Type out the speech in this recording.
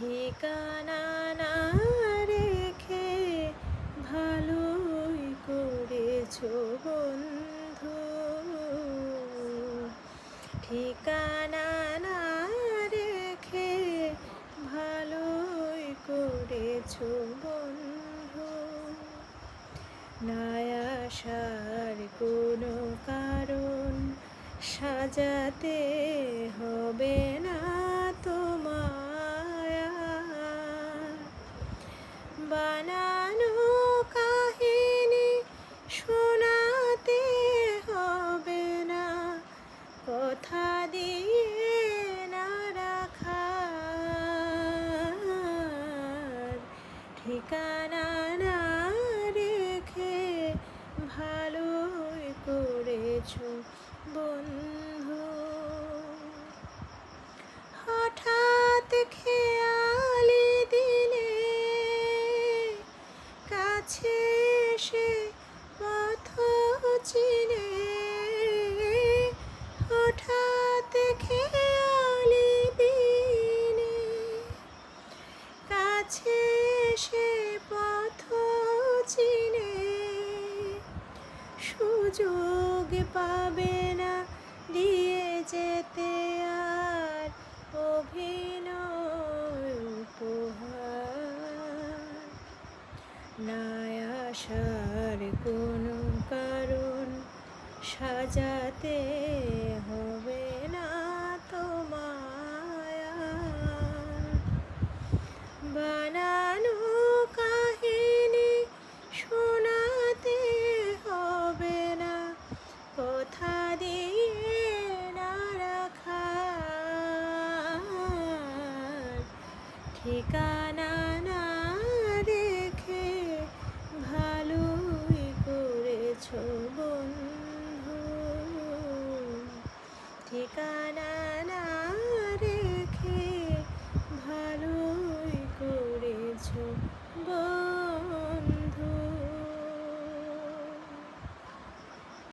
ঠিকানা না রেখে ভালোই করেছো বন্ধু। ঠিকানা না রেখে ভালোই করেছো বন্ধু। না আসার কোনো কারণ সাজাতে হবে না তোমায়। বানানো কাহিনী শোনাতে হবে না, কথা দিয়ে না রাখার। ঠিকানা না রেখে ভালোই করেছো বন্ধু। হঠাৎ খেয়ালি দিলে কাছে এসে পথ চিনে। হঠাৎ খেয়ালি দিলে কাছে এসে পথ চিনে। সুযোগ পাবে না দিয়ে যেতে আর অভিনয় উপহার। না আসার কোনো কারণ সাজাতে হবে না তোমায়। বানানো কাহিনী শোনাতে হবে না, কথা দিয়ে না রাখার। ঠিকানা না রেখে ভালোই করেছো বন্ধু। ঠিকানা না